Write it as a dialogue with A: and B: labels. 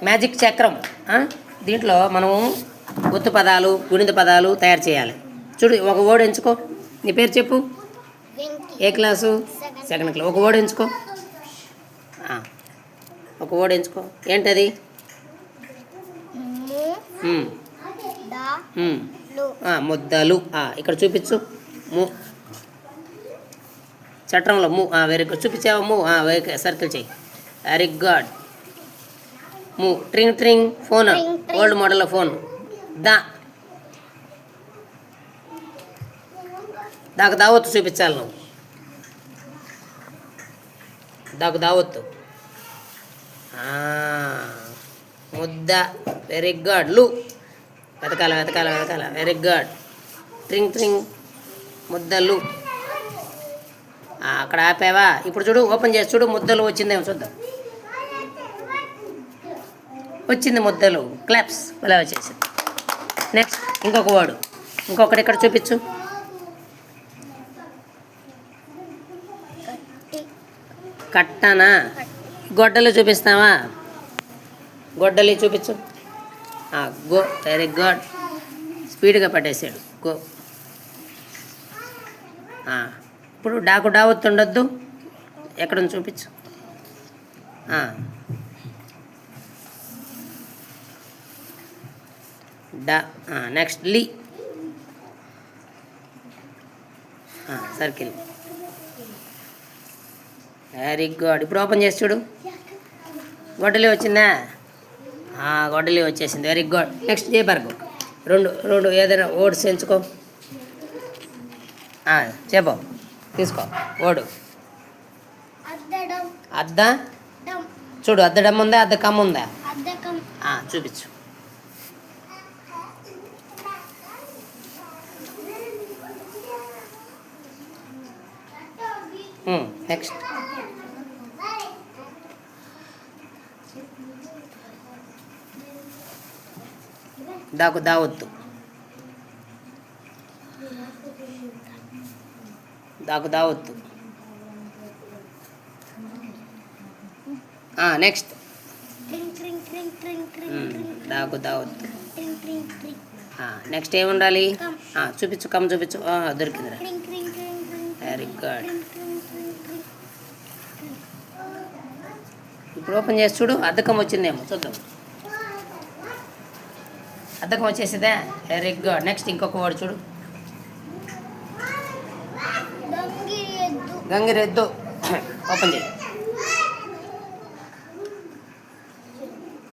A: Magic చక్రం. దీంట్లో మనం ఒత్తు పదాలు గుణిత పదాలు తయారు చేయాలి. చూడు, ఒక వర్డ్ ఎంచుకో. నీ పేరు చెప్పు. ఏ క్లాసు? Second class. ఒక వర్డ్ ఎంచుకో. ఒక వర్డ్ ఎంచుకో. ఏంటది? ముద్దలు. ఇక్కడ చూపించు. చట్రంలో వెరీ గుడ్. చూపించావా? వెరీ సర్కిల్ చేయి. Very good. ట్రింగ్ ట్రింగ్. Phone, old model phone. దాకు దావత్తు చూపించాలి నువ్వు. దాకు దావత్తు. ముద్ద. Very good. వెతకాల. Very good. ట్రింగ్ ట్రింగ్. ముద్దలు. అక్కడ ఆపావా? ఇప్పుడు చూడు, ఓపెన్ చేసి చూడు. ముద్దలు వచ్చిందేమో చూద్దాం. వచ్చింది ముద్దలు. క్లాప్స్. ఇలా వచ్చేసింది. నెక్స్ట్ ఇంకొక వర్డ్. ఇంకొకటి ఇక్కడ చూపించు. కట్టనా? గొడ్డలు చూపిస్తావా? గొడ్డలి చూపించు. గో. Very good. స్పీడ్గా పట్టేసాడు. గో. ఇప్పుడు డాకు డావత్తు ఉండొద్దు. ఎక్కడ చూపించు. నెక్స్ట్ లీ. సర్కిల్. Very good. ఇప్పుడు ఓపెన్ చేసి చూడు. గొడ్డలి వచ్చిందా? గొడ్డలి వచ్చేసింది. Very good. నెక్స్ట్ జయబర్గు. రెండు ఏదైనా వర్డ్స్ ఎంచుకో. చెప్పు. తీసుకో ఓడు. అద్ద. చూడు, అద్దడం ఉందా? అద్దకం ఉందా? చూపించు. నెక్స్ట్ దాకు దావత్తు. దాకు దావత్తు. నెక్స్ట్ దాకు దావత్తు. నెక్స్ట్ ఏముండాలి? చూపించు. కమ్ చూపించు. దొరికిందిరా. Very good. ఇప్పుడు ఓపెన్ చేసి చూడు. అద్దకం వచ్చిందేమో చూద్దాం. అద్దకం వచ్చేసిందా? Very good. నెక్స్ట్ ఇంకొక వర్డ్ చూడు. గంగిరెద్దు. ఓపెన్ చేయి.